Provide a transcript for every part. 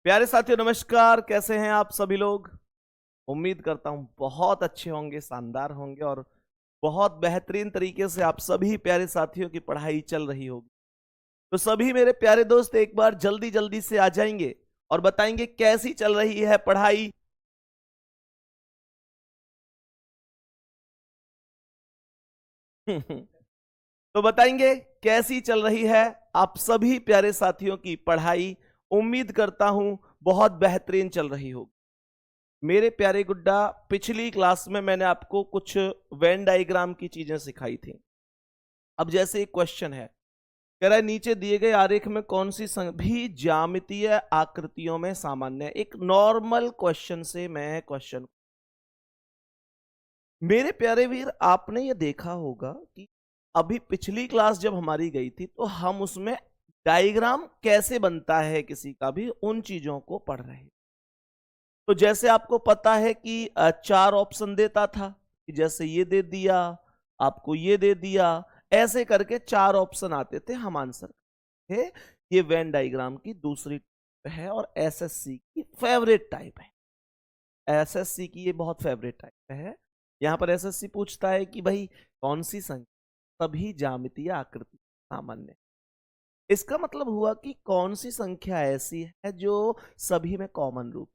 प्यारे साथियों नमस्कार। कैसे हैं आप सभी लोग? उम्मीद करता हूं बहुत अच्छे होंगे, शानदार होंगे और बहुत बेहतरीन तरीके से आप सभी प्यारे साथियों की पढ़ाई चल रही होगी। तो सभी मेरे प्यारे दोस्त एक बार जल्दी जल्दी से आ जाएंगे और बताएंगे कैसी चल रही है पढ़ाई। तो बताएंगे कैसी चल रही है आप सभी प्यारे साथियों की पढ़ाई। उम्मीद करता हूं बहुत बेहतरीन चल रही होगी। मेरे प्यारे गुड्डा, पिछली क्लास में मैंने आपको कुछ वेन डायग्राम की चीजें सिखाई थी। अब जैसे एक क्वेश्चन है, कह रहा है नीचे दिए गए आरेख में कौन सी सभी ज्यामितीय आकृतियों में सामान्य है। एक नॉर्मल क्वेश्चन से मैं क्वेश्चन, मेरे प्यारे वीर, आपने ये देखा होगा कि अभी पिछली क्लास जब हमारी गई थी तो हम उसमें डायग्राम कैसे बनता है किसी का भी, उन चीजों को पढ़ रहे हैं। तो जैसे आपको पता है कि चार ऑप्शन देता था कि जैसे ये दे दिया, आपको ये दे दिया, ऐसे करके चार ऑप्शन आते थे, हम आंसर थे। ये वेन डायग्राम की दूसरी टाइप है और एसएससी की फेवरेट टाइप है। एसएससी की ये बहुत फेवरेट टाइप है। यहां पर एसएससी पूछता है कि भाई कौन सी संख्या सभी ज्यामितीय आकृति सामान्य है। इसका मतलब हुआ कि कौन सी संख्या ऐसी है जो सभी में कॉमन रूप,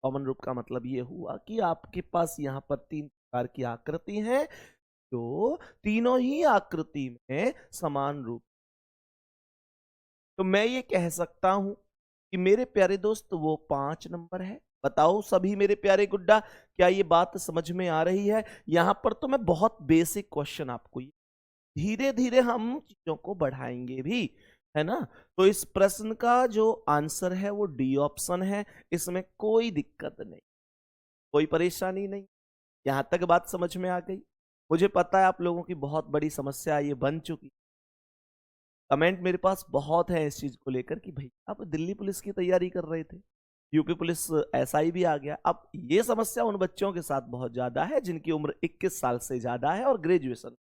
कॉमन रूप का मतलब ये हुआ कि आपके पास यहां पर तीन प्रकार की आकृति है जो तीनों ही आकृति में समान रूप। तो मैं ये कह सकता हूं कि मेरे प्यारे दोस्त वो 5 नंबर है। बताओ सभी मेरे प्यारे गुड्डा, क्या ये बात समझ में आ रही है? यहां पर तो मैं बहुत बेसिक क्वेश्चन आपको, धीरे धीरे हम चीजों को बढ़ाएंगे भी, है ना। तो इस प्रश्न का जो आंसर है वो डी ऑप्शन है। इसमें कोई दिक्कत नहीं, कोई परेशानी नहीं। यहां तक बात समझ में आ गई? मुझे पता है आप लोगों की बहुत बड़ी समस्या ये बन चुकी। कमेंट मेरे पास बहुत है इस चीज को लेकर कि भाई आप दिल्ली पुलिस की तैयारी कर रहे थे, यूपी पुलिस एसआई भी आ गया। अब ये समस्या उन बच्चों के साथ बहुत ज्यादा है जिनकी उम्र 21 साल से ज्यादा है और ग्रेजुएशन।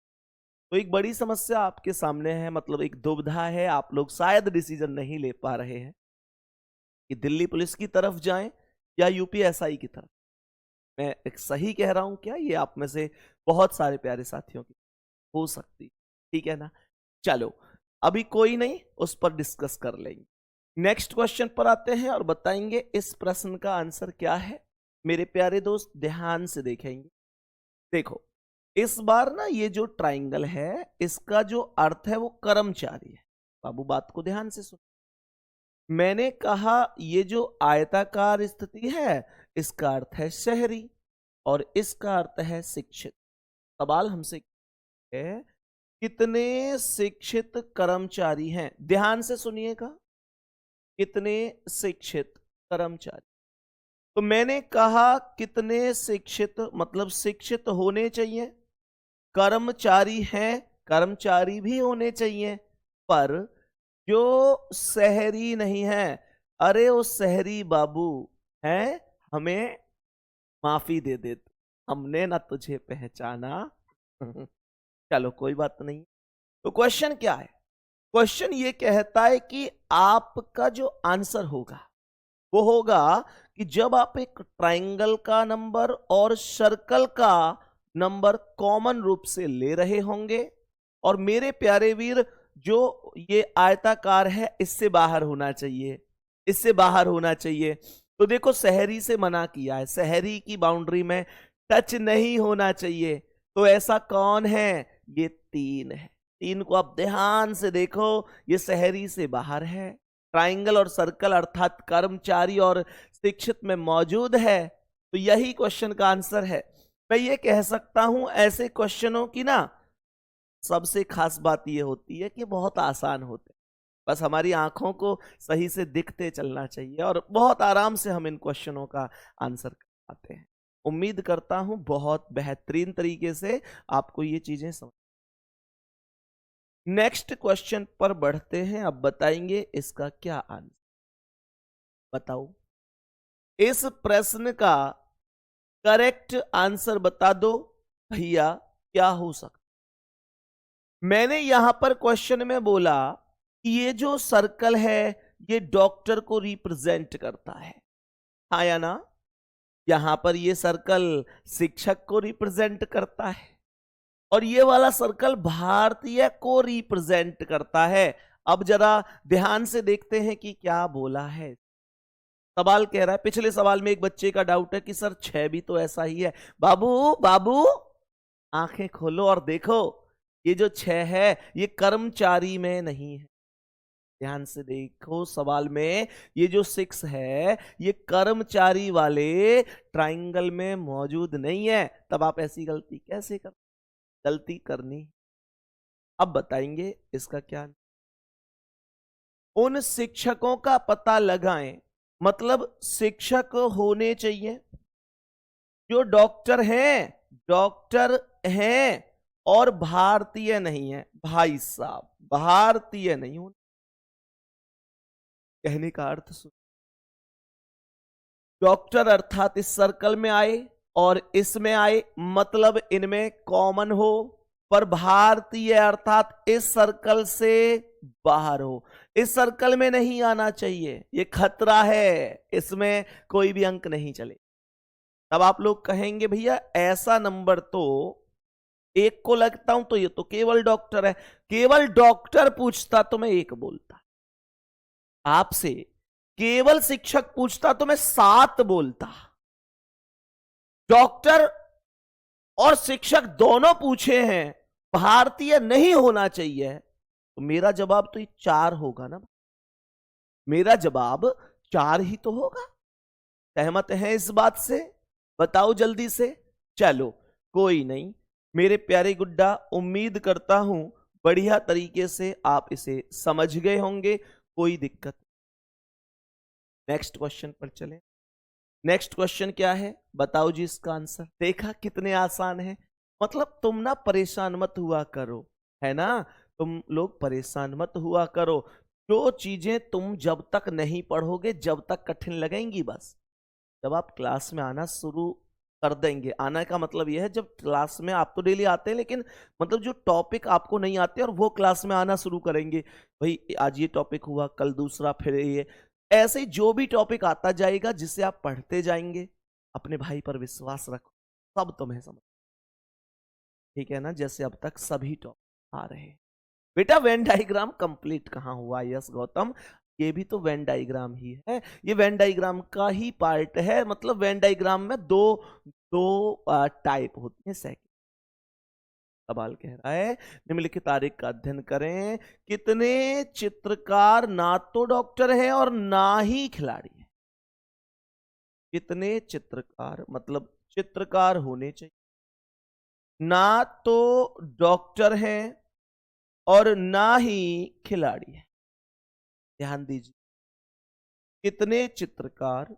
तो एक बड़ी समस्या आपके सामने है, मतलब एक दुविधा है। आप लोग शायद डिसीजन नहीं ले पा रहे हैं कि दिल्ली पुलिस की तरफ जाएं या यूपी एसआई की तरफ। मैं एक सही कह रहा हूं क्या? ये आप में से बहुत सारे प्यारे साथियों की हो सकती, ठीक है ना। चलो अभी कोई नहीं, उस पर डिस्कस कर लेंगे। नेक्स्ट क्वेश्चन पर आते हैं और बताएंगे इस प्रश्न का आंसर क्या है। मेरे प्यारे दोस्त ध्यान से देखेंगे। देखो इस बार ना ये जो ट्राइंगल है इसका जो अर्थ है वो कर्मचारी है। बाबू बात को ध्यान से सुन। मैंने कहा ये जो आयताकार स्थिति है इसका अर्थ है शहरी और इसका अर्थ है शिक्षित। सवाल हमसे है कितने शिक्षित कर्मचारी हैं? ध्यान से सुनिएगा, कितने शिक्षित कर्मचारी। तो मैंने कहा कितने शिक्षित, मतलब शिक्षित होने चाहिए, कर्मचारी हैं, कर्मचारी भी होने चाहिए, पर जो शहरी नहीं है। अरे वो शहरी बाबू है, हमें माफी दे दे, हमने ना तुझे पहचाना। चलो कोई बात नहीं। तो क्वेश्चन क्या है? क्वेश्चन ये कहता है कि आपका जो आंसर होगा वो होगा कि जब आप एक ट्राइंगल का नंबर और सर्कल का नंबर कॉमन रूप से ले रहे होंगे, और मेरे प्यारे वीर जो ये आयताकार है इससे बाहर होना चाहिए, इससे बाहर होना चाहिए। तो देखो शहरी से मना किया है, शहरी की बाउंड्री में टच नहीं होना चाहिए। तो ऐसा कौन है? ये 3 है। 3 को आप ध्यान से देखो, ये शहरी से बाहर है। ट्राइंगल और सर्कल अर्थात कर्मचारी और शिक्षित में मौजूद है। तो यही क्वेश्चन का आंसर है। मैं ये कह सकता हूं ऐसे क्वेश्चनों की ना सबसे खास बात ये होती है कि बहुत आसान होते हैं, बस हमारी आंखों को सही से दिखते चलना चाहिए और बहुत आराम से हम इन क्वेश्चनों का आंसर कर पाते हैं। उम्मीद करता हूं बहुत बेहतरीन तरीके से आपको ये चीजें समझ। नेक्स्ट क्वेश्चन पर बढ़ते हैं। अब बताएंगे इसका क्या आंसर। बताओ इस प्रश्न का करेक्ट आंसर बता दो भैया, क्या हो सकता। मैंने यहां पर क्वेश्चन में बोला कि ये जो सर्कल है ये डॉक्टर को रिप्रेजेंट करता है, हाँ या ना? यहां पर ये सर्कल शिक्षक को रिप्रेजेंट करता है और ये वाला सर्कल भारतीय को रिप्रेजेंट करता है। अब जरा ध्यान से देखते हैं कि क्या बोला है। सवाल कह रहा है, पिछले सवाल में एक बच्चे का डाउट है कि सर 6 भी तो ऐसा ही है। बाबू बाबू आंखें खोलो और देखो, ये जो 6 है ये कर्मचारी में नहीं है। ध्यान से देखो सवाल में, ये जो 6 है ये कर्मचारी वाले ट्राइंगल में मौजूद नहीं है। तब आप ऐसी गलती कैसे कर, गलती करनी। अब बताएंगे इसका क्या। उन शिक्षकों का पता लगाएं, मतलब शिक्षक होने चाहिए जो डॉक्टर हैं और भारतीय नहीं है। भाई साहब भारतीय नहीं हो, कहने का अर्थ सुन, डॉक्टर अर्थात इस सर्कल में आए और इसमें आए, मतलब इनमें कॉमन हो, पर भारतीय अर्थात इस सर्कल से बाहर हो, इस सर्कल में नहीं आना चाहिए। ये खतरा है, इसमें कोई भी अंक नहीं चले। तब आप लोग कहेंगे भैया ऐसा नंबर तो एक को लगता हूं तो ये तो केवल डॉक्टर है। केवल डॉक्टर पूछता तो मैं 1 बोलता, आपसे केवल शिक्षक पूछता तो मैं 7 बोलता। डॉक्टर और शिक्षक दोनों पूछे हैं, भारतीय नहीं होना चाहिए, तो मेरा जवाब तो ये 4 होगा ना। मेरा जवाब 4 ही तो होगा। सहमत हैं इस बात से? बताओ जल्दी से। चलो कोई नहीं मेरे प्यारे गुड्डा, उम्मीद करता हूं बढ़िया तरीके से आप इसे समझ गए होंगे, कोई दिक्कत। नेक्स्ट क्वेश्चन पर चलें। नेक्स्ट क्वेश्चन क्या है बताओ जी इसका आंसर। देखा कितने आसान है। मतलब तुम ना परेशान मत हुआ करो, है ना, तुम लोग परेशान मत हुआ करो। जो चीजें तुम जब तक नहीं पढ़ोगे जब तक कठिन लगेंगी, बस जब आप क्लास में आना शुरू कर देंगे, आने का मतलब यह है जब क्लास में आप तो डेली आते हैं, लेकिन मतलब जो टॉपिक आपको नहीं आते और वो क्लास में आना शुरू करेंगे, भाई आज ये टॉपिक हुआ, कल दूसरा, फिर ये, ऐसे ही जो भी टॉपिक आता जाएगा जिससे आप पढ़ते जाएंगे, अपने भाई पर विश्वास रखो, सब तुम्हें समझ, ठीक है ना। जैसे अब तक सभी टॉपिक आ रहे हैं। बेटा वेन डायग्राम कंप्लीट कहाँ हुआ? यस गौतम, ये भी तो वेन डायग्राम ही है, ये वेन डायग्राम का ही पार्ट है। मतलब वेन डायग्राम में दो टाइप होते हैं। सेकंड सवाल कह रहा है निम्नलिखित आरेख का अध्ययन करें, कितने चित्रकार ना तो डॉक्टर हैं और ना ही खिलाड़ी हैं। कितने चित्रकार, मतलब चित्रकार होने चाहिए, ना तो डॉक्टर हैं और ना ही खिलाड़ी हैं। ध्यान दीजिए, कितने चित्रकार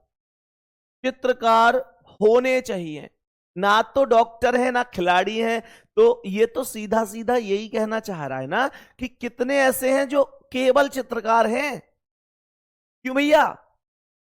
होने चाहिए, ना तो डॉक्टर है ना खिलाड़ी है। तो ये तो सीधा सीधा यही कहना चाह रहा है ना कि कितने ऐसे हैं जो केवल चित्रकार हैं। क्यों भैया?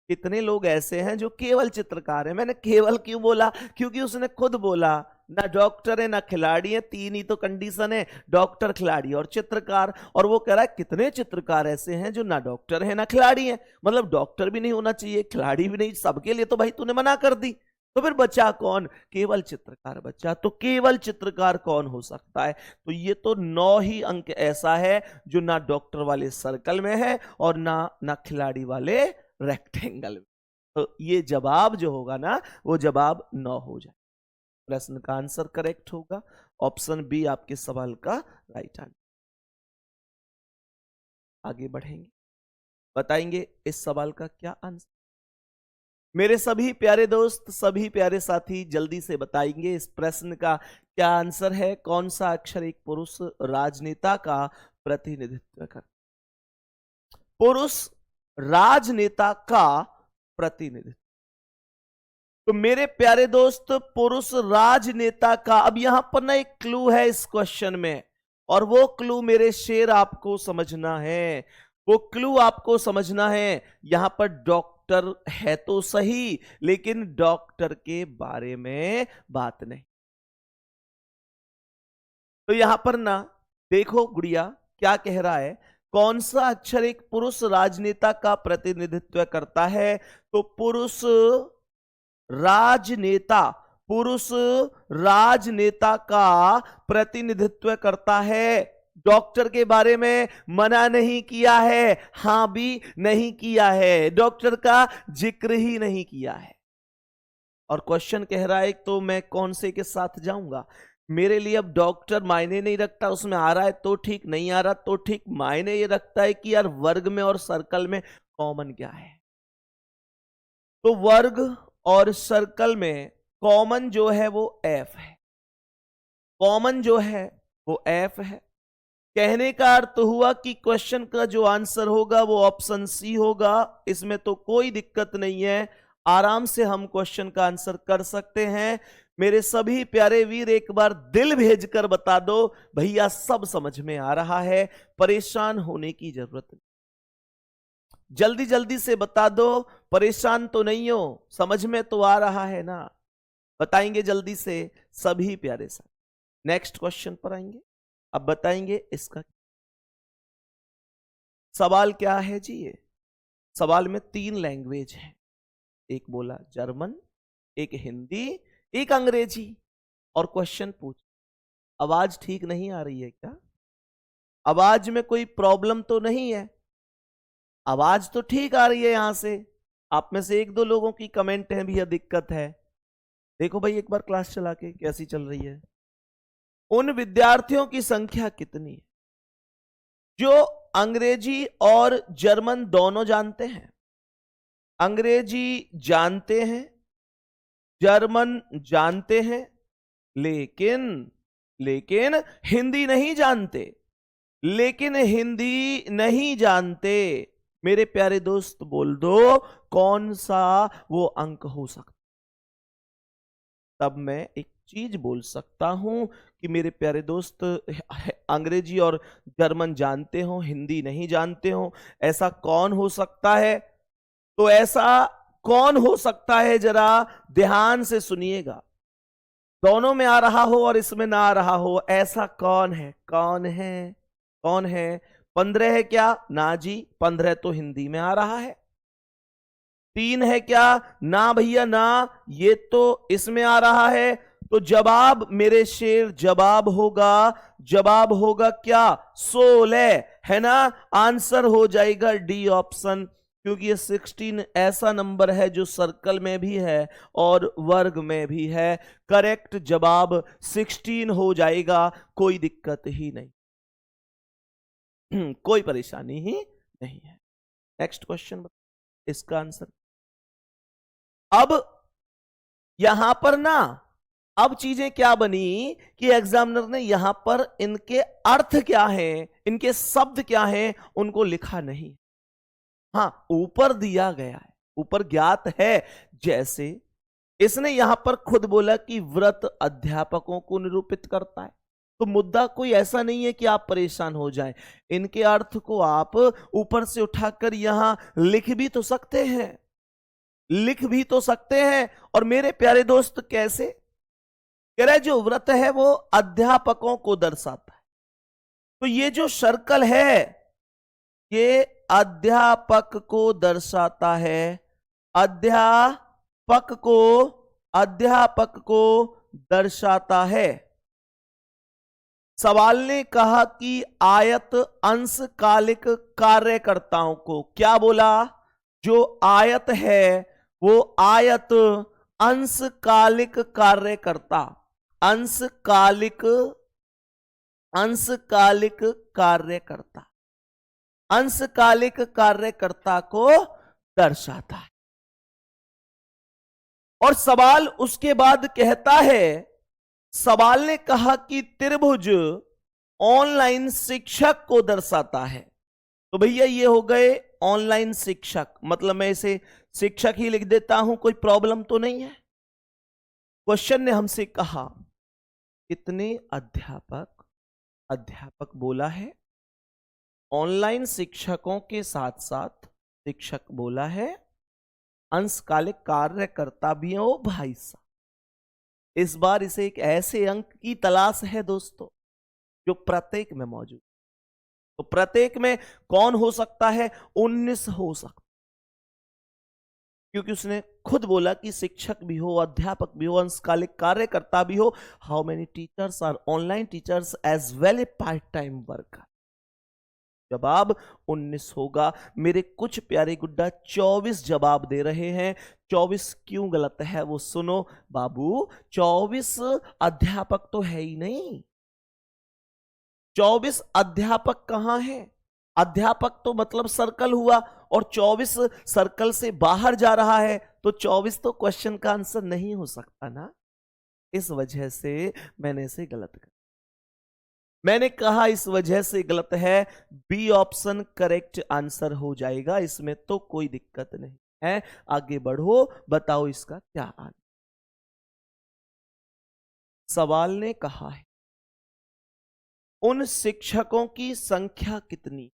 कितने लोग ऐसे हैं जो केवल चित्रकार हैं। मैंने केवल क्यों बोला? क्योंकि उसने खुद बोला ना डॉक्टर है ना खिलाड़ी है, 3 ही तो कंडीशन है, डॉक्टर खिलाड़ी और चित्रकार। और वो कह रहा है कितने चित्रकार ऐसे हैं जो ना डॉक्टर है ना खिलाड़ी है, मतलब डॉक्टर भी नहीं होना चाहिए खिलाड़ी भी नहीं, सबके लिए तो भाई तूने मना कर दी। तो फिर बचा कौन? केवल चित्रकार बचा। तो केवल चित्रकार कौन हो सकता है? तो ये तो 9 ही अंक ऐसा है जो ना डॉक्टर वाले सर्कल में है और ना खिलाड़ी वाले रेक्टेंगल में। तो ये जवाब जो होगा ना वो जवाब 9 हो जाए। प्रश्न का आंसर करेक्ट होगा ऑप्शन बी आपके सवाल का राइट आंसर। आगे बढ़ेंगे, बताएंगे इस सवाल का क्या आंसर। मेरे सभी प्यारे दोस्त, सभी प्यारे साथी जल्दी से बताएंगे इस प्रश्न का क्या आंसर है। कौन सा अक्षर एक पुरुष राजनेता का प्रतिनिधित्व करता? पुरुष राजनेता का प्रतिनिधित्व। तो मेरे प्यारे दोस्त पुरुष राजनेता का, अब यहां पर ना एक क्लू है इस क्वेश्चन में, और वो क्लू मेरे शेर आपको समझना है। वो क्लू आपको समझना है। यहां पर डॉक्टर है तो सही, लेकिन डॉक्टर के बारे में बात नहीं। तो यहां पर ना देखो गुड़िया क्या कह रहा है, कौन सा अक्षर एक पुरुष राजनेता का प्रतिनिधित्व करता है? तो पुरुष राजनेता का प्रतिनिधित्व करता है। डॉक्टर के बारे में मना नहीं किया है, हां भी नहीं किया है, डॉक्टर का जिक्र ही नहीं किया है। और क्वेश्चन कह रहा है तो मैं कौन से के साथ जाऊंगा? मेरे लिए अब डॉक्टर मायने नहीं रखता, उसमें आ रहा है तो ठीक, नहीं आ रहा तो ठीक। मायने ये रखता है कि यार वर्ग में और सर्कल में कॉमन क्या है। तो वर्ग और सर्कल में कॉमन जो है वो एफ है। कॉमन जो है वो एफ है। कहने का अर्थ हुआ कि क्वेश्चन का जो आंसर होगा वो ऑप्शन सी होगा। इसमें तो कोई दिक्कत नहीं है, आराम से हम क्वेश्चन का आंसर कर सकते हैं। मेरे सभी प्यारे वीर एक बार दिल भेजकर बता दो भैया सब समझ में आ रहा है, परेशान होने की जरूरत नहीं। जल्दी जल्दी से बता दो, परेशान तो नहीं हो, समझ में तो आ रहा है ना? बताएंगे जल्दी से सभी प्यारे साथ। नेक्स्ट क्वेश्चन पर आएंगे। अब बताएंगे इसका सवाल क्या है जी। ये सवाल में 3 लैंग्वेज है, एक बोला जर्मन, एक हिंदी, एक अंग्रेजी। और क्वेश्चन पूछ, आवाज ठीक नहीं आ रही है क्या? आवाज में कोई प्रॉब्लम तो नहीं है? आवाज तो ठीक आ रही है यहां से। आप में से 1-2 लोगों की कमेंट है भैया दिक्कत है। देखो भाई एक बार क्लास चला के कैसी चल रही है। उन विद्यार्थियों की संख्या कितनी है जो अंग्रेजी और जर्मन दोनों जानते हैं? अंग्रेजी जानते हैं, जर्मन जानते हैं, लेकिन हिंदी नहीं जानते। लेकिन हिंदी नहीं जानते। मेरे प्यारे दोस्त बोल दो कौन सा वो अंक हो सकता? तब मैं एक चीज बोल सकता हूं कि मेरे प्यारे दोस्त अंग्रेजी और जर्मन जानते हो, हिंदी नहीं जानते हो। ऐसा कौन हो सकता है? तो ऐसा कौन हो सकता है जरा ध्यान से सुनिएगा। दोनों में आ रहा हो और इसमें ना आ रहा हो, ऐसा कौन है? कौन है? कौन है? 15 है क्या? ना जी, 15 तो हिंदी में आ रहा है। 3 है क्या? ना भैया ना, ये तो इसमें आ रहा है। तो जवाब मेरे शेर जवाब होगा क्या? 16 है ना? आंसर हो जाएगा डी ऑप्शन, क्योंकि ये 16 ऐसा नंबर है जो सर्कल में भी है और वर्ग में भी है। करेक्ट जवाब 16 हो जाएगा, कोई दिक्कत ही नहीं, कोई परेशानी ही नहीं है। नेक्स्ट क्वेश्चन, इसका आंसर अब यहां पर ना, अब चीजें क्या बनी कि एग्जामिनर ने यहां पर इनके अर्थ क्या है, इनके शब्द क्या है, उनको लिखा नहीं। हां, ऊपर दिया गया है, ऊपर ज्ञात है। जैसे इसने यहां पर खुद बोला कि व्रत अध्यापकों को निरूपित करता है। तो मुद्दा कोई ऐसा नहीं है कि आप परेशान हो जाएं। इनके अर्थ को आप ऊपर से उठाकर यहां लिख भी तो सकते हैं, लिख भी तो सकते हैं। और मेरे प्यारे दोस्त कैसे कह रहे, जो व्रत है वो अध्यापकों को दर्शाता है। तो ये जो सर्कल है ये अध्यापक को दर्शाता है। अध्यापक को दर्शाता है। सवाल ने कहा कि आयत अंशकालिक कार्यकर्ताओं को, क्या बोला? जो आयत है वो आयत अंशकालिक कार्यकर्ता, अंशकालिक कार्यकर्ता, अंशकालिक कार्यकर्ता को दर्शाता है। और सवाल उसके बाद कहता है, सवाल ने कहा कि त्रिभुज ऑनलाइन शिक्षक को दर्शाता है। तो भैया ये हो गए ऑनलाइन शिक्षक, मतलब मैं इसे शिक्षक ही लिख देता हूं, कोई प्रॉब्लम तो नहीं है। क्वेश्चन ने हमसे कहा कितने अध्यापक बोला है, ऑनलाइन शिक्षकों के साथ साथ शिक्षक बोला है, अंशकालिक कार्यकर्ता भी है। ओ भाई साहब, इस बार इसे एक ऐसे अंक की तलाश है दोस्तों जो प्रत्येक में मौजूद। तो प्रत्येक में कौन हो सकता है? 19 हो सकता, क्योंकि उसने खुद बोला कि शिक्षक भी हो, अध्यापक भी हो, अंशकालिक कार्यकर्ता भी हो। How many teachers are online teachers as well a part time worker? जवाब 19 होगा। मेरे कुछ प्यारे गुड्डा 24 जवाब दे रहे हैं। 24 क्यों गलत है वो सुनो बाबू। 24 अध्यापक तो है ही नहीं। 24 अध्यापक कहां है? अध्यापक तो मतलब सर्कल हुआ, और 24 सर्कल से बाहर जा रहा है, तो 24 तो क्वेश्चन का आंसर नहीं हो सकता ना। इस वजह से मैंने इसे गलत कर, मैंने कहा इस वजह से गलत है। बी ऑप्शन करेक्ट आंसर हो जाएगा, इसमें तो कोई दिक्कत नहीं है। आगे बढ़ो, बताओ इसका क्या आंसर। सवाल ने कहा है उन शिक्षकों की संख्या कितनी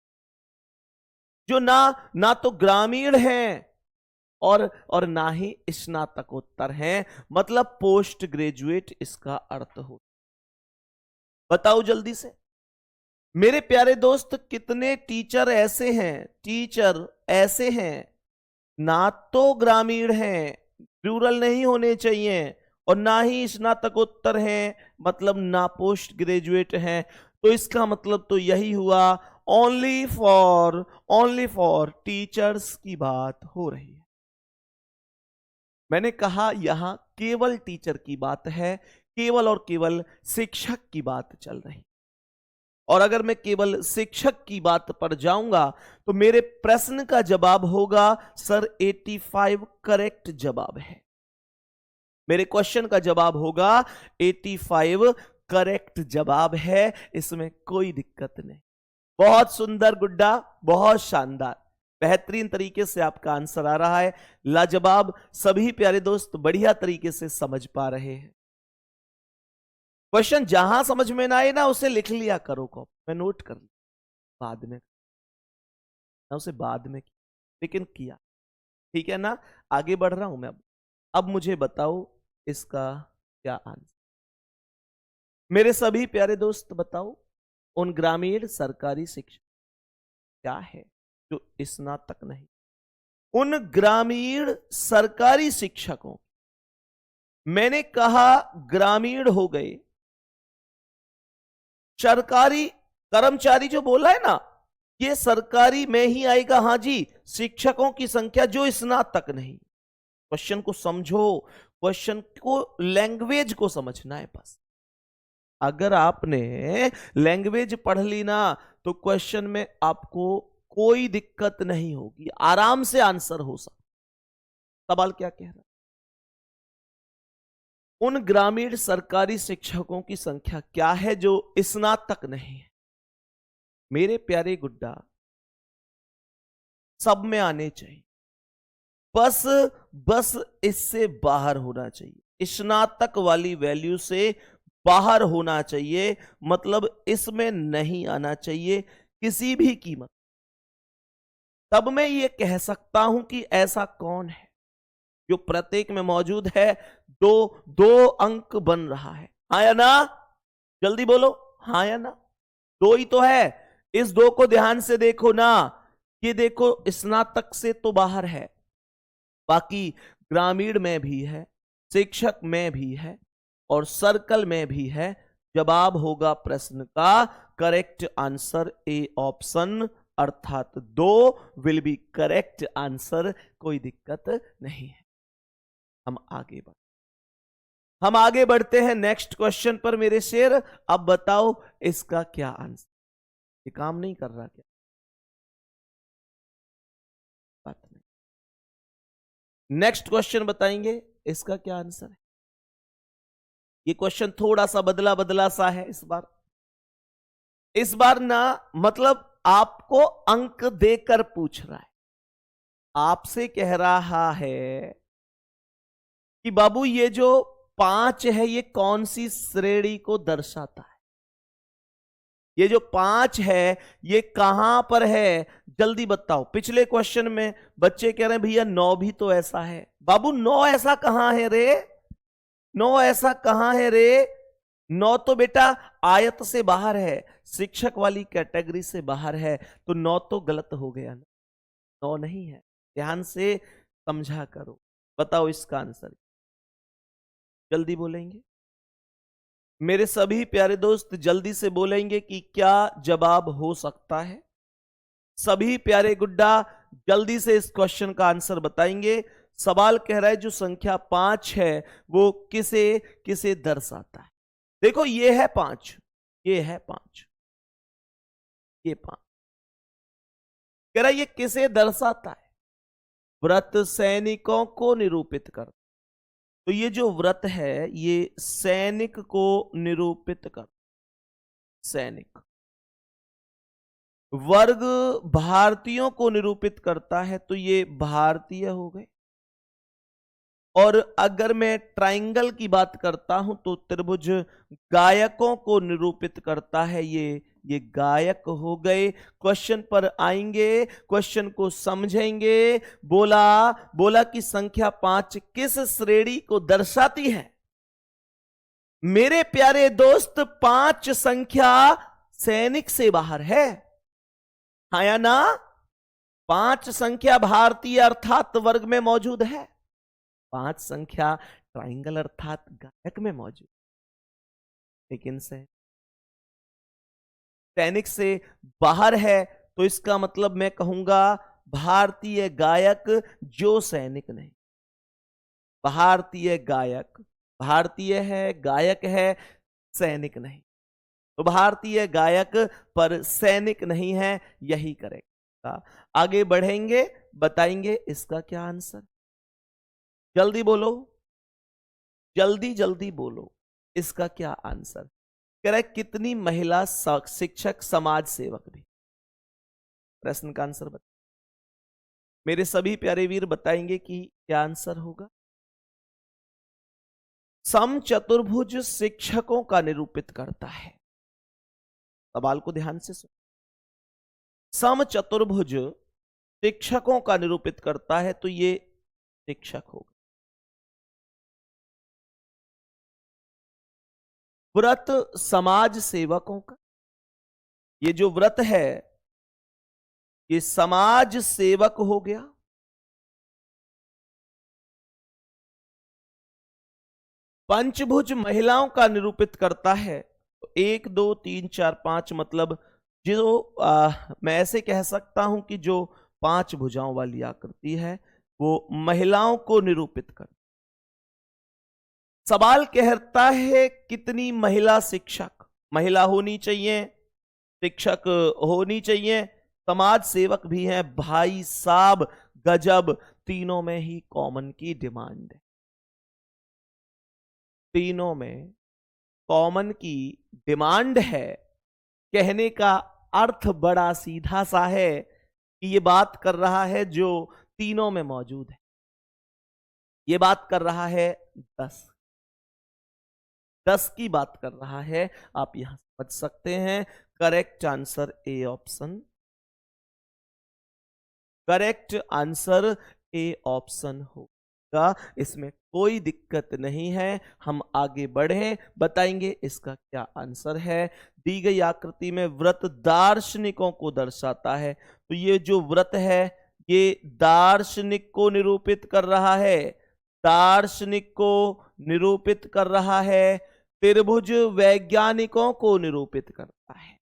जो ना तो ग्रामीण हैं और ना ही स्नातकोत्तर हैं, मतलब पोस्ट ग्रेजुएट इसका अर्थ हो। बताओ जल्दी से मेरे प्यारे दोस्त, कितने टीचर ऐसे हैं ना तो ग्रामीण हैं, रूरल नहीं होने चाहिए, और ना ही स्नातकोत्तर हैं, मतलब ना पोस्ट ग्रेजुएट हैं। तो इसका मतलब तो यही हुआ, ओनली फॉर टीचर्स की बात हो रही है। मैंने कहा यहां केवल टीचर की बात है, केवल और केवल शिक्षक की बात चल रही। और अगर मैं केवल शिक्षक की बात पर जाऊंगा तो मेरे प्रश्न का जवाब होगा सर 85 करेक्ट जवाब है। मेरे क्वेश्चन का जवाब होगा 85 करेक्ट जवाब है, इसमें कोई दिक्कत नहीं। बहुत सुंदर गुड्डा, बहुत शानदार, बेहतरीन तरीके से आपका आंसर आ रहा है। लाजवाब, सभी प्यारे दोस्त बढ़िया तरीके से समझ पा रहे हैं। क्वेश्चन जहां समझ में ना आए ना उसे लिख लिया करो, कॉपी में नोट कर लिया, बाद में ना उसे बाद में लेकिन किया, ठीक है ना। आगे बढ़ रहा हूं मैं। अब मुझे बताओ इसका क्या आंसर। मेरे सभी प्यारे दोस्त बताओ उन ग्रामीण सरकारी शिक्षक क्या है जो स्नातक नहीं। उन ग्रामीण सरकारी शिक्षकों, मैंने कहा ग्रामीण हो गए, सरकारी कर्मचारी जो बोला है ना, ये सरकारी में ही आएगा। हां जी, शिक्षकों की संख्या जो स्नातक नहीं। क्वेश्चन को समझो, क्वेश्चन को, लैंग्वेज को समझना है बस। अगर आपने लैंग्वेज पढ़ ली ना तो क्वेश्चन में आपको कोई दिक्कत नहीं होगी, आराम से आंसर हो सकता। सवाल क्या कह रहा? उन ग्रामीण सरकारी शिक्षकों की संख्या क्या है जो स्नातक नहीं है। मेरे प्यारे गुड्डा, सब में आने चाहिए, बस इससे बाहर होना चाहिए, स्नातक वाली वैल्यू से बाहर होना चाहिए, मतलब इसमें नहीं आना चाहिए किसी भी कीमत। तब मैं ये कह सकता हूं कि ऐसा कौन है जो प्रत्येक में मौजूद है। दो अंक बन रहा है, हाँ या ना? जल्दी बोलो, हाँ या ना? दो ही तो है। इस दो को ध्यान से देखो ना, ये देखो स्नातक से तो बाहर है, बाकी ग्रामीण में भी है, शिक्षक में भी है, और सर्कल में भी है। जवाब होगा प्रश्न का करेक्ट आंसर ए ऑप्शन, अर्थात 2 विल बी करेक्ट आंसर। कोई दिक्कत नहीं है। हम आगे बढ़ते हैं नेक्स्ट क्वेश्चन पर मेरे शेर। अब बताओ इसका क्या आंसर। ये काम नहीं कर रहा क्या? बात नहीं। नेक्स्ट क्वेश्चन बताएंगे इसका क्या आंसर है। ये क्वेश्चन थोड़ा सा बदला बदला सा है इस बार ना, मतलब आपको अंक देकर पूछ रहा है, आपसे कह रहा है कि बाबू ये जो 5 है ये कौन सी श्रेणी को दर्शाता है। ये जो 5 है ये कहां पर है, जल्दी बताओ। पिछले क्वेश्चन में बच्चे कह रहे हैं भैया 9 भी तो ऐसा है। बाबू 9 ऐसा कहां है रे, 9 ऐसा कहां है रे? 9 तो बेटा आयत से बाहर है, शिक्षक वाली कैटेगरी से बाहर है, तो 9 तो गलत हो गया ना, 9 नहीं है। ध्यान से समझा करो, बताओ इसका आंसर, जल्दी बोलेंगे मेरे सभी प्यारे दोस्त, जल्दी से बोलेंगे कि क्या जवाब हो सकता है। सभी प्यारे गुड्डा जल्दी से इस क्वेश्चन का आंसर बताएंगे। सवाल कह रहा है जो संख्या 5 है वो किसे किसे दर्शाता है। देखो ये है 5, ये है 5, ये 5, कह रहा है ये किसे दर्शाता है, व्रत सैनिकों को निरूपित कर। तो ये जो व्रत है ये सैनिक को निरूपित कर, सैनिक। वर्ग भारतीयों को निरूपित करता है, तो ये भारतीय हो गए। और अगर मैं ट्राइंगल की बात करता हूं तो त्रिभुज गायकों को निरूपित करता है, ये गायक हो गए। क्वेश्चन पर आएंगे, क्वेश्चन को समझेंगे। बोला कि संख्या 5 किस श्रेणी को दर्शाती है। मेरे प्यारे दोस्त 5 संख्या सैनिक से बाहर है, हाँ या ना। 5 संख्या भारतीय अर्थात वर्ग में मौजूद है, 5 संख्या ट्राइंगल अर्थात गायक में मौजूद, लेकिन सैनिक से बाहर है। तो इसका मतलब मैं कहूंगा भारतीय गायक जो सैनिक नहीं। भारतीय गायक, भारतीय है, गायक है, सैनिक नहीं। तो भारतीय गायक पर सैनिक नहीं है, यही करेक्ट। आगे बढ़ेंगे, बताएंगे इसका क्या आंसर। जल्दी बोलो, जल्दी जल्दी बोलो, इसका क्या आंसर। कह रहा है कितनी महिला शिक्षक समाज सेवक भी। प्रश्न का आंसर बता, मेरे सभी प्यारे वीर बताएंगे कि क्या आंसर होगा। सम चतुर्भुज शिक्षकों का निरूपित करता है। सवाल को ध्यान से सुनो। सम चतुर्भुज शिक्षकों का निरूपित करता है, तो ये शिक्षक होगा। व्रत समाज सेवकों का, ये जो व्रत है ये समाज सेवक हो गया। पंचभुज महिलाओं का निरूपित करता है, तो 1 2 3 4 5 मतलब जो मैं ऐसे कह सकता हूं कि जो 5 भुजाओं वाली आकृति है वो महिलाओं को निरूपित कर। सवाल कहता है कितनी महिला शिक्षक, महिला होनी चाहिए, शिक्षक होनी चाहिए, समाज सेवक भी हैं। भाई साहब गजब, तीनों में ही कॉमन की डिमांड है, तीनों में कॉमन की डिमांड है। कहने का अर्थ बड़ा सीधा सा है कि ये बात कर रहा है जो तीनों में मौजूद है, ये बात कर रहा है 10 की बात कर रहा है। आप यहां समझ सकते हैं। Correct answer A option, correct answer A option होगा, इसमें कोई दिक्कत नहीं है। हम आगे बढ़े, बताएंगे इसका क्या आंसर है। दी गई आकृति में व्रत दार्शनिकों को दर्शाता है, तो ये जो व्रत है ये दार्शनिक को निरूपित कर रहा है, दार्शनिक को निरूपित कर रहा है। त्रिभुज वैज्ञानिकों को निरूपित करता है,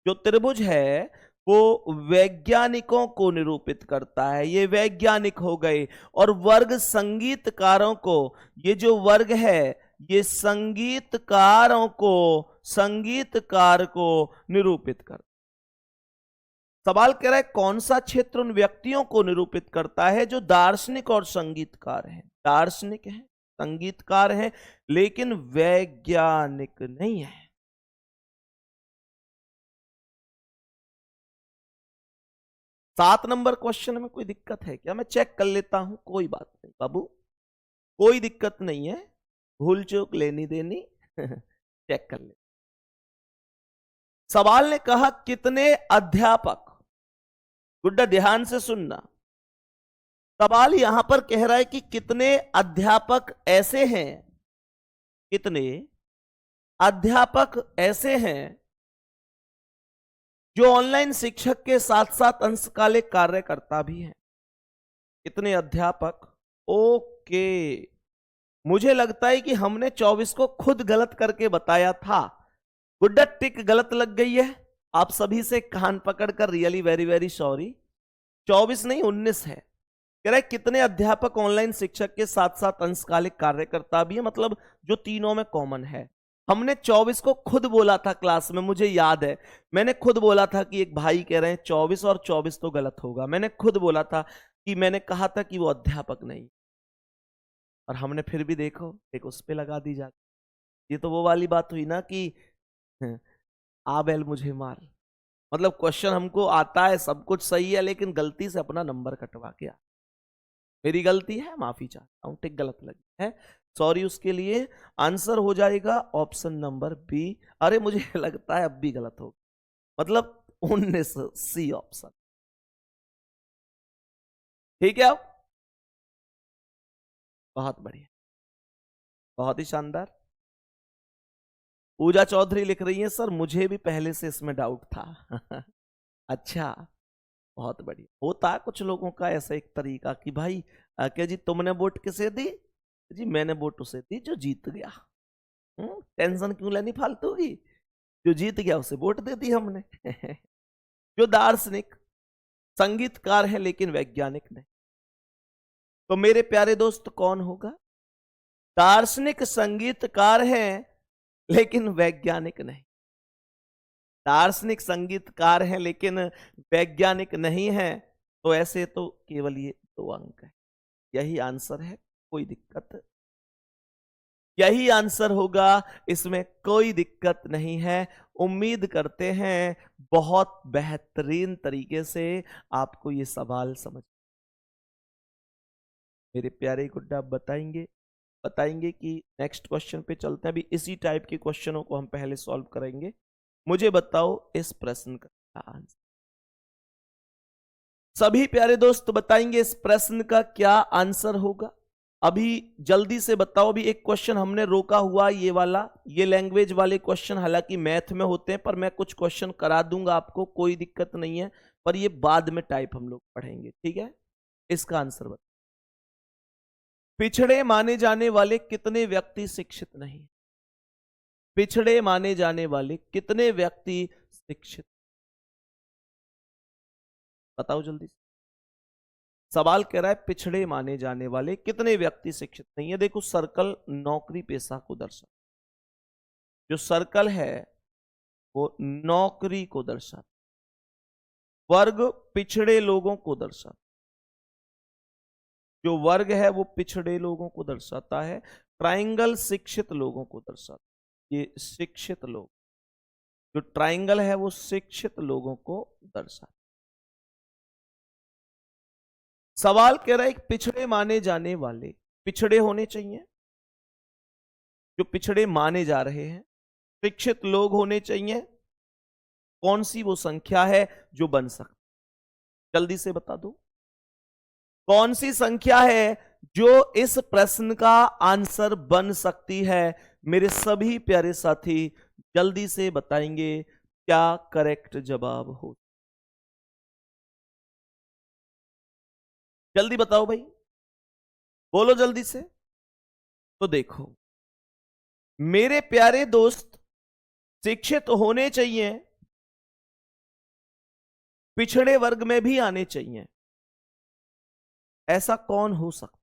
जो त्रिभुज है वो वैज्ञानिकों को निरूपित करता है, ये वैज्ञानिक हो गए। और वर्ग संगीतकारों को, ये जो वर्ग है ये संगीतकारों को, संगीतकार को निरूपित करता है। सवाल कह रहा है कौन सा क्षेत्र उन व्यक्तियों को निरूपित करता है जो दार्शनिक और संगीतकार हैं। दार्शनिक हैं, संगीतकार हैं, लेकिन वैज्ञानिक नहीं है। 7 नंबर क्वेश्चन में कोई दिक्कत है क्या? मैं चेक कर लेता हूं, कोई बात नहीं बाबू, कोई दिक्कत नहीं है, भूल चूक लेनी देनी चेक कर ले। सवाल ने कहा कितने अध्यापक, गुड्डा ध्यान से सुनना, सवाल यहां पर कह रहा है कि कितने अध्यापक ऐसे हैं, कितने अध्यापक ऐसे हैं जो ऑनलाइन शिक्षक के साथ साथ अंशकालिक कार्यकर्ता भी हैं। कितने अध्यापक? ओके, मुझे लगता है कि हमने 24 को खुद गलत करके बताया था। गुड्डा टिक गलत लग गई है। आप सभी से कान पकड़कर रियली वेरी वेरी सॉरी। 24 नहीं 19 है। कह रहा है कितने अध्यापक ऑनलाइन शिक्षक के साथ साथ अंशकालिक कार्यकर्ता भी है, मतलब जो तीनों में कॉमन है। हमने 24 को खुद बोला था क्लास में, मुझे याद है। मैंने खुद बोला था कि एक भाई कह रहे हैं 24 और 24 तो गलत होगा। मैंने खुद बोला था कि मैंने कहा था कि वो अध्यापक नहीं, और हमने फिर भी देखो एक उस पे लगा दी जाती। ये तो वो वाली बात हुई ना कि आ बैल मुझे मार। मतलब क्वेश्चन हमको आता है, सब कुछ सही है, लेकिन गलती से अपना नंबर कटवा के आ। मेरी गलती है, माफी चाहता हूं, टिक गलत लगी है, सॉरी उसके लिए। आंसर हो जाएगा ऑप्शन नंबर बी। अरे मुझे लगता है अब भी गलत होगा, मतलब 19 सी ऑप्शन। ठीक है, अब बहुत बढ़िया, बहुत ही शानदार। पूजा चौधरी लिख रही है सर मुझे भी पहले से इसमें डाउट था। अच्छा, बहुत बढ़िया। होता है कुछ लोगों का ऐसा एक तरीका कि भाई क्या जी तुमने वोट किसे दी? जी मैंने वोट उसे दी जो जीत गया। टेंशन क्यों लेनी फालतू की, जो जीत गया उसे वोट दे दी हमने। जो दार्शनिक संगीतकार है लेकिन वैज्ञानिक नहीं, तो मेरे प्यारे दोस्त कौन होगा? दार्शनिक संगीतकार है लेकिन वैज्ञानिक नहीं। दार्शनिक संगीतकार है लेकिन वैज्ञानिक नहीं है, तो ऐसे तो केवल ये 2 अंक है। यही आंसर है, कोई दिक्कत, यही आंसर होगा, इसमें कोई दिक्कत नहीं है। उम्मीद करते हैं बहुत बेहतरीन तरीके से आपको ये सवाल समझ। मेरे प्यारे गुड्डा बताएंगे कि नेक्स्ट क्वेश्चन पे चलते हैं। अभी इसी टाइप के क्वेश्चनों को हम पहले सॉल्व करेंगे। मुझे बताओ इस प्रश्न का आंसर। सभी प्यारे दोस्त बताएंगे इस प्रश्न का क्या आंसर होगा। अभी जल्दी से बताओ। अभी एक क्वेश्चन हमने रोका हुआ, ये वाला, ये लैंग्वेज वाले क्वेश्चन हालांकि मैथ में होते हैं, पर मैं कुछ क्वेश्चन करा दूंगा आपको, कोई दिक्कत नहीं है, पर ये बाद में टाइप हम लोग पढ़ेंगे, ठीक है। इसका आंसर बताओ। पिछड़े माने जाने वाले कितने व्यक्ति शिक्षित नहीं? पिछड़े माने जाने वाले कितने व्यक्ति शिक्षित? बताओ जल्दी से। सवाल कह रहा है पिछड़े माने जाने वाले कितने व्यक्ति शिक्षित नहीं है। देखो सर्कल नौकरी पेशा को दर्शा, जो सर्कल है वो नौकरी को दर्शा, वर्ग पिछड़े लोगों को दर्शा, जो वर्ग है वो पिछड़े लोगों को दर्शाता है। ट्राइंगल शिक्षित लोगों को दर्शाता है। ये शिक्षित लोग, जो ट्राइंगल है वो शिक्षित लोगों को दर्शाता है। सवाल कह रहा है पिछड़े माने जाने वाले, पिछड़े होने चाहिए जो पिछड़े माने जा रहे हैं, शिक्षित लोग होने चाहिए। कौन सी वो संख्या है जो बन सकती? जल्दी से बता दो कौन सी संख्या है जो इस प्रश्न का आंसर बन सकती है। मेरे सभी प्यारे साथी जल्दी से बताएंगे क्या करेक्ट जवाब हो। जल्दी बताओ भाई, बोलो जल्दी से। तो देखो मेरे प्यारे दोस्त, शिक्षित होने चाहिए, पिछड़े वर्ग में भी आने चाहिए। ऐसा कौन हो सकता?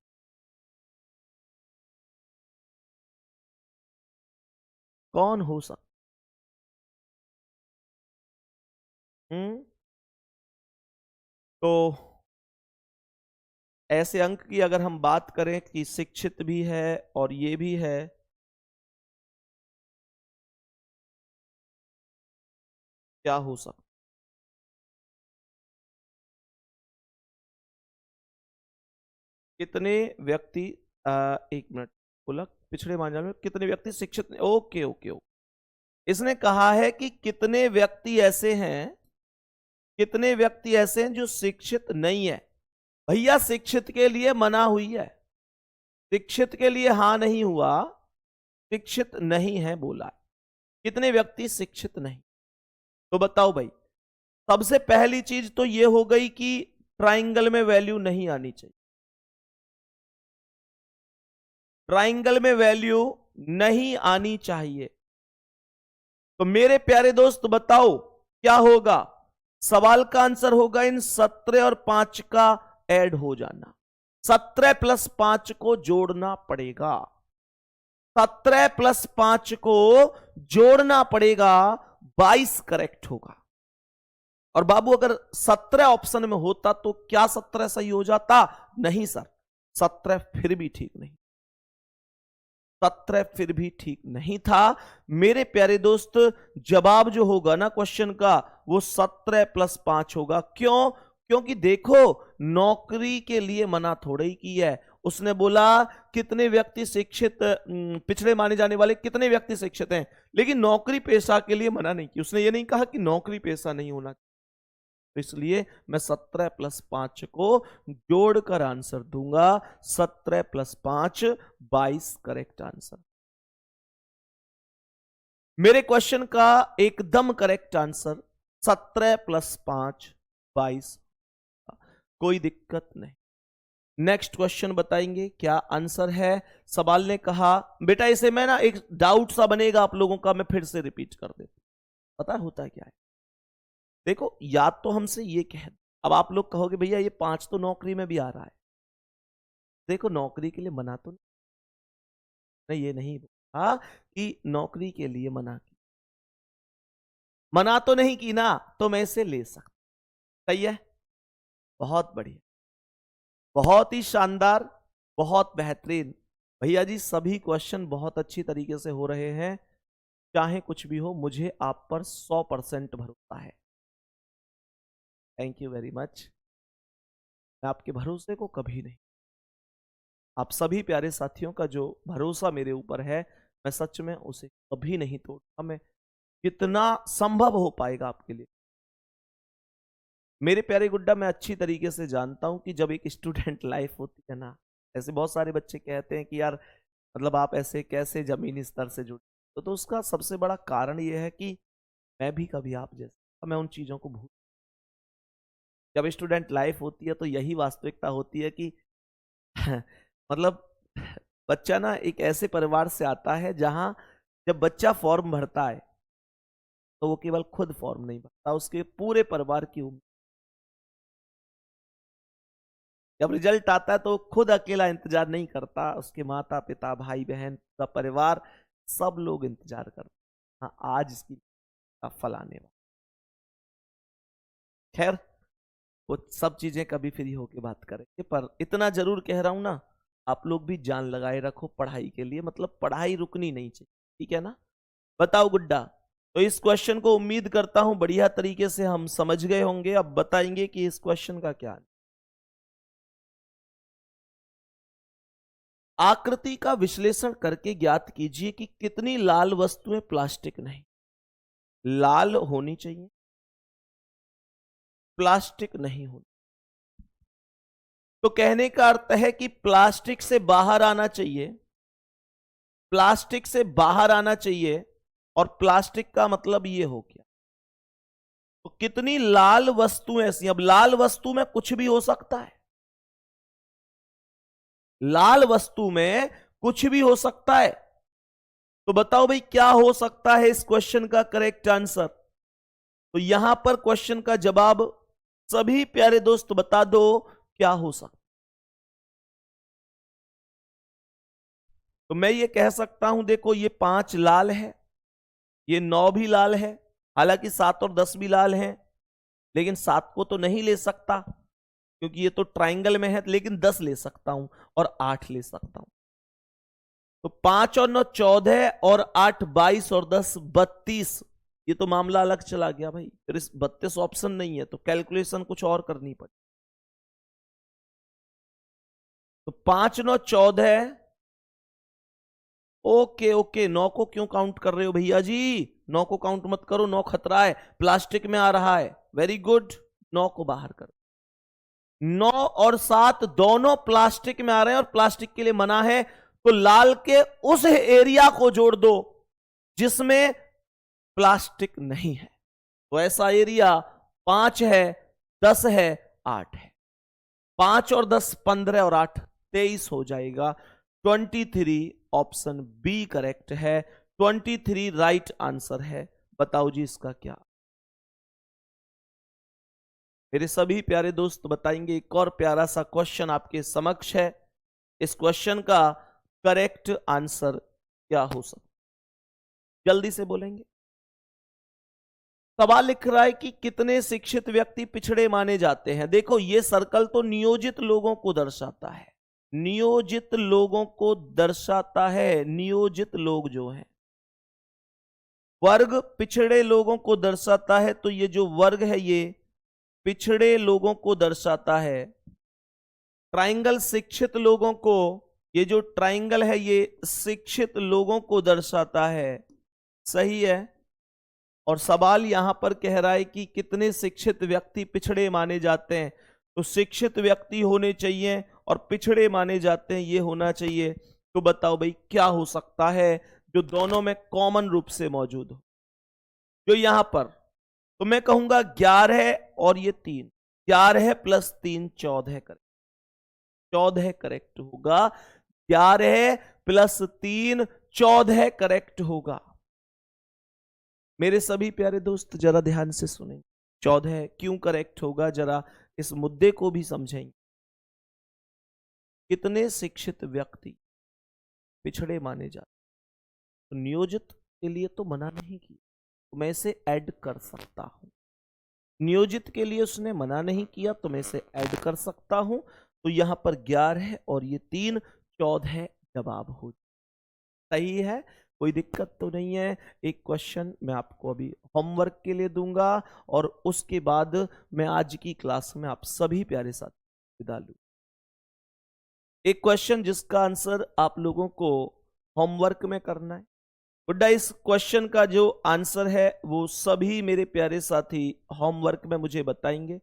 कौन हो सकता? तो ऐसे अंक की अगर हम बात करें कि शिक्षित भी है और ये भी है, क्या हो सकता? कितने व्यक्ति, एक मिनट बोला पिछड़े मानजाल में कितने व्यक्ति शिक्षित? Okay okay okay. इसने कहा है कि कितने व्यक्ति ऐसे हैं, कितने व्यक्ति ऐसे हैं जो शिक्षित नहीं है। भैया शिक्षित के लिए मना हुई है, शिक्षित के लिए हां नहीं हुआ, शिक्षित नहीं है बोला। कितने व्यक्ति शिक्षित नहीं। तो बताओ भाई, सबसे पहली चीज तो ये हो गई कि ट्राइंगल में वैल्यू नहीं आनी चाहिए। ट्राइंगल में वैल्यू नहीं आनी चाहिए। तो मेरे प्यारे दोस्त बताओ क्या होगा। सवाल का आंसर होगा इन 17 और 5 का ऐड हो जाना। 17 प्लस 5 को जोड़ना पड़ेगा। 17 प्लस 5 को जोड़ना पड़ेगा, 22 करेक्ट होगा। और बाबू अगर 17 ऑप्शन में होता तो क्या 17 सही हो जाता? नहीं सर, 17 फिर भी ठीक नहीं, 17 फिर भी ठीक नहीं था। मेरे प्यारे दोस्त जवाब जो होगा ना क्वेश्चन का वो 17 प्लस 5 होगा। क्यों? क्योंकि देखो नौकरी के लिए मना थोड़ा ही की है। उसने बोला कितने व्यक्ति शिक्षित, पिछड़े माने जाने वाले कितने व्यक्ति शिक्षित हैं, लेकिन नौकरी पेशा के लिए मना नहीं की। उसने ये नहीं कहा कि नौकरी पेशा नहीं होना। तो इसलिए मैं 17 प्लस 5 को जोड़कर आंसर दूंगा। 17 प्लस 5 22 करेक्ट आंसर। मेरे क्वेश्चन का एकदम करेक्ट आंसर 17 प्लस 5 22। कोई दिक्कत नहीं। नेक्स्ट क्वेश्चन बताएंगे क्या आंसर है। सवाल ने कहा बेटा इसे मैं ना एक डाउट सा बनेगा आप लोगों का, मैं फिर से रिपीट कर देता। पता होता क्या है, देखो याद तो हमसे ये कह, अब आप लोग कहोगे भैया ये 5 तो नौकरी में भी आ रहा है। देखो नौकरी के लिए मना तो नहीं, ये नहीं बोला कि नौकरी के लिए मना की, मना तो नहीं की ना, तो मैं इसे ले सकता। सही है, बहुत बढ़िया, बहुत ही शानदार, बहुत बेहतरीन। भैया जी सभी क्वेश्चन बहुत अच्छी तरीके से हो रहे हैं। चाहे कुछ भी हो मुझे आप पर 100% भरोसा है। Thank you very much. मैं आपके भरोसे को कभी नहीं, आप सभी प्यारे साथियों का जो भरोसा मेरे ऊपर है मैं सच में उसे कभी नहीं तोड़ता। मैं कितना संभव हो पाएगा आपके लिए। मेरे प्यारे गुड्डा मैं अच्छी तरीके से जानता हूं कि जब एक स्टूडेंट लाइफ होती है ना, ऐसे बहुत सारे बच्चे कहते हैं कि यार मतलब आप ऐसे कैसे जमीनी स्तर से जुड़े, तो उसका सबसे बड़ा कारण यह है कि मैं भी कभी आप जैसे मैं उन चीजों को भूल, जब स्टूडेंट लाइफ होती है तो यही वास्तविकता होती है कि मतलब बच्चा ना एक ऐसे परिवार से आता है जहां जब बच्चा फॉर्म भरता है तो वो केवल खुद फॉर्म नहीं भरता, उसके पूरे परिवार की उम्मीद। जब रिजल्ट आता है तो खुद अकेला इंतजार नहीं करता, उसके माता पिता भाई बहन पूरा परिवार सब लोग इंतजार करते हैं। हाँ आज इसकी फल आने वाला। खैर वो सब चीजें कभी फ्री होके बात करेंगे, पर इतना जरूर कह रहा हूं ना, आप लोग भी जान लगाए रखो पढ़ाई के लिए, मतलब पढ़ाई रुकनी नहीं चाहिए, ठीक है ना। बताओ गुड्डा, तो इस क्वेश्चन को उम्मीद करता हूं बढ़िया तरीके से हम समझ गए होंगे। अब बताएंगे कि इस क्वेश्चन का क्या है। आकृति का विश्लेषण करके ज्ञात कीजिए कि कितनी लाल वस्तुएं प्लास्टिक नहीं। लाल होनी चाहिए, प्लास्टिक नहीं होनी। तो कहने का अर्थ है कि प्लास्टिक से बाहर आना चाहिए, प्लास्टिक से बाहर आना चाहिए, और प्लास्टिक का मतलब ये हो गया। तो कितनी लाल वस्तुएं ऐसी, अब लाल वस्तु में कुछ भी हो सकता है, लाल वस्तु में कुछ भी हो सकता है। तो बताओ भाई क्या हो सकता है इस क्वेश्चन का करेक्ट आंसर। तो यहां पर क्वेश्चन का जवाब सभी प्यारे दोस्त बता दो क्या हो सकता। तो मैं ये कह सकता हूं देखो ये 5 लाल है, ये 9 भी लाल है, हालांकि 7 और 10 भी लाल हैं, लेकिन 7 को तो नहीं ले सकता क्योंकि ये तो ट्राइंगल में है, लेकिन 10 ले सकता हूं और 8 ले सकता हूं। तो 5 और 9 14 और 8 22 और 10 32। ये तो मामला अलग चला गया भाई, फिर इस 32 ऑप्शन नहीं है तो कैलकुलेशन कुछ और करनी पड़ी। तो 5 9 14। ओके ओके, 9 को क्यों काउंट कर रहे हो भैया जी, 9 को काउंट मत करो, 9 खतरा है, प्लास्टिक में आ रहा है। वेरी गुड, 9 को बाहर करो। 9 और 7 दोनों प्लास्टिक में आ रहे हैं और प्लास्टिक के लिए मना है, तो लाल के उस एरिया को जोड़ दो जिसमें प्लास्टिक नहीं है। तो ऐसा एरिया 5 है, 10 है, 8 है। 5 और 10 15 और 8 23 हो जाएगा। 23 ऑप्शन बी करेक्ट है। 23 राइट आंसर है। बताओ जी इसका क्या। मेरे सभी प्यारे दोस्त बताएंगे। एक और प्यारा सा क्वेश्चन आपके समक्ष है। इस क्वेश्चन का करेक्ट आंसर क्या हो सकता, जल्दी से बोलेंगे। सवाल लिख रहा है कि कितने शिक्षित व्यक्ति पिछड़े माने जाते हैं। देखो ये सर्कल तो नियोजित लोगों को दर्शाता है, नियोजित लोगों को दर्शाता है। नियोजित लोग जो हैं, वर्ग पिछड़े लोगों को दर्शाता है। तो ये जो वर्ग है ये पिछड़े लोगों को दर्शाता है। ट्राइंगल शिक्षित लोगों को, ये जो ट्राइंगल है ये शिक्षित लोगों को दर्शाता है। सही है। और सवाल यहां पर कह रहा है कि कितने शिक्षित व्यक्ति पिछड़े माने जाते हैं। तो शिक्षित व्यक्ति होने चाहिए और पिछड़े माने जाते हैं ये होना चाहिए। तो बताओ भाई क्या हो सकता है जो दोनों में कॉमन रूप से मौजूद हो। जो यहां पर तो मैं कहूंगा 11 और ये 3, 11 प्लस 3 14 करेक्ट, 14 करेक्ट होगा। 11 प्लस 3 14 करेक्ट होगा। मेरे सभी प्यारे दोस्त जरा ध्यान से सुनें। 14 क्यों करेक्ट होगा, जरा इस मुद्दे को भी समझेंगे। कितने शिक्षित व्यक्ति पिछड़े माने जाते, तो नियोजित के लिए तो मना नहीं किया, तो मैं इसे ऐड कर सकता हूं। नियोजित के लिए उसने मना नहीं किया तो मैं इसे ऐड कर सकता हूं। तो यहां पर 11 और ये 3 14 जवाब हो। सही है, कोई दिक्कत तो नहीं है। एक क्वेश्चन मैं आपको अभी होमवर्क के लिए दूंगा और उसके बाद मैं आज की क्लास में आप सभी प्यारे साथी विदा लूं। एक क्वेश्चन जिसका आंसर आप लोगों को होमवर्क में करना है। बुड्ढा इस क्वेश्चन का जो आंसर है वो सभी मेरे प्यारे साथी होमवर्क में मुझे बताएंगे।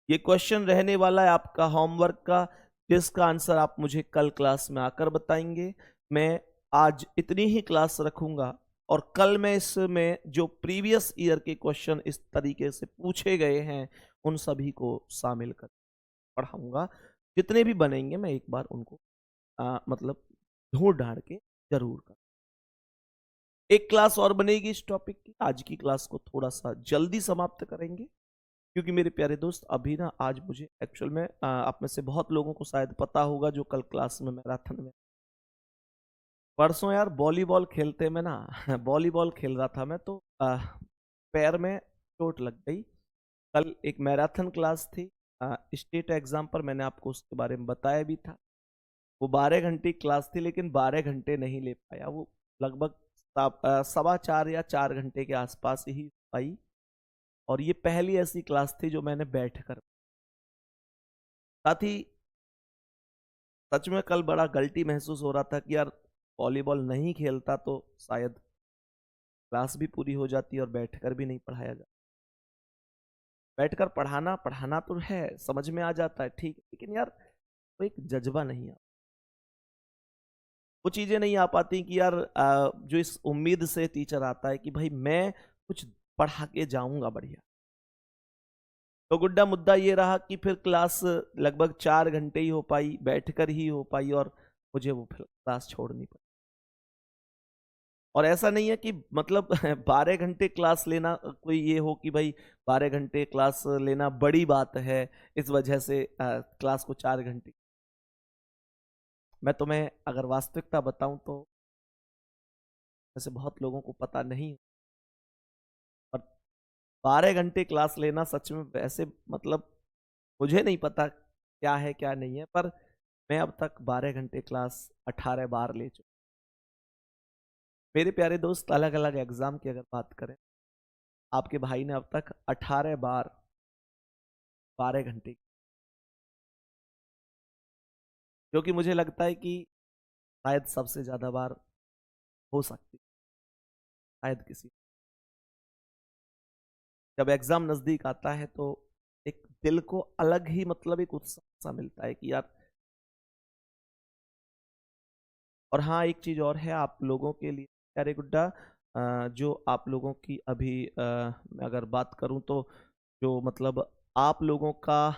ये क्वेश्चन रहने वाला है आपका होमवर्क का, जिसका आंसर आप मुझे कल क्लास में आकर बताएंगे। मैं आज इतनी ही क्लास रखूंगा और कल मैं इसमें जो प्रीवियस ईयर के क्वेश्चन इस तरीके से पूछे गए हैं उन सभी को शामिल कर पढ़ाऊंगा। जितने भी बनेंगे मैं एक बार उनको मतलब ढूंढ ढांड के जरूर कर। एक क्लास और बनेगी इस टॉपिक की। आज की क्लास को थोड़ा सा जल्दी समाप्त करेंगे क्योंकि मेरे प्यारे दोस्त अभी ना आज मुझे एक्चुअल में आप में से बहुत लोगों को शायद पता होगा जो कल क्लास में मैराथन में परसों यार वॉलीबॉल खेलते में ना वॉलीबॉल खेल रहा था मैं तो पैर में चोट लग गई। कल एक मैराथन क्लास थी स्टेट एग्जाम पर, मैंने आपको उसके बारे में बताया भी था। वो 12 घंटे क्लास थी लेकिन 12 घंटे नहीं ले पाया, वो लगभग 4.25 या 4 घंटे के आसपास ही पाई। और ये पहली ऐसी क्लास थी जो मैंने बैठ कर, साथ ही सच में कल बड़ा गलती महसूस हो रहा था कि यार वॉलीबॉल नहीं खेलता तो शायद क्लास भी पूरी हो जाती और बैठकर भी नहीं पढ़ाया जाता। बैठकर पढ़ाना पढ़ाना तो है, समझ में आ जाता है ठीक, लेकिन यार वो एक जज्बा नहीं आ, वो चीजें नहीं आ पाती कि यार जो इस उम्मीद से टीचर आता है कि भाई मैं कुछ पढ़ा के जाऊंगा बढ़िया। तो गुड्डा मुद्दा ये रहा कि फिर क्लास लगभग 4 घंटे ही हो पाई, बैठकर ही हो पाई और मुझे वो फिर क्लास छोड़नी पड़ी। और ऐसा नहीं है कि मतलब 12 घंटे क्लास लेना कोई ये हो कि भाई 12 घंटे क्लास लेना बड़ी बात है, इस वजह से क्लास को 4 घंटे। मैं तुम्हें अगर वास्तविकता बताऊं तो वैसे बहुत लोगों को पता नहीं, और 12 घंटे क्लास लेना सच में वैसे मतलब मुझे नहीं पता क्या है क्या नहीं है, पर मैं अब तक 12 घंटे क्लास 18 बार ले चुका। मेरे प्यारे दोस्त अलग अलग एग्जाम की अगर बात करें, आपके भाई ने अब तक 18 बार 12 घंटे, जो कि मुझे लगता है कि शायद सबसे ज्यादा बार हो सकती, शायद किसी। जब एग्जाम नजदीक आता है तो एक दिल को अलग ही मतलब एक उत्साह सा मिलता है कि यार। और हाँ एक चीज और है आप लोगों के लिए प्यारे गुड्डा, जो आप लोगों की अभी मैं अगर बात करूं तो जो मतलब आप लोगों का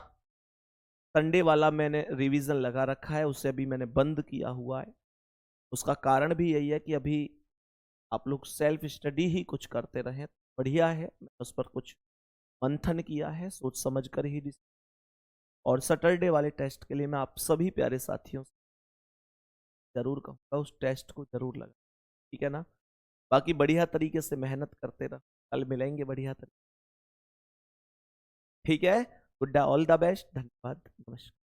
संडे वाला मैंने रिवीजन लगा रखा है, उसे अभी मैंने बंद किया हुआ है। उसका कारण भी यही है कि अभी आप लोग सेल्फ स्टडी ही कुछ करते रहें, बढ़िया है। मैंने उस पर कुछ मंथन किया है, सोच समझ कर ही और सैटरडे वाले टेस्ट के लिए मैं आप सभी प्यारे साथियों से जरूर कहूँगा उस टेस्ट को जरूर लगा, ठीक है ना। बाकी बढ़िया तरीके से मेहनत करते रहो, कल मिलेंगे बढ़िया तरीके, ठीक है। गुड्डा, ऑल द बेस्ट, धन्यवाद, नमस्कार।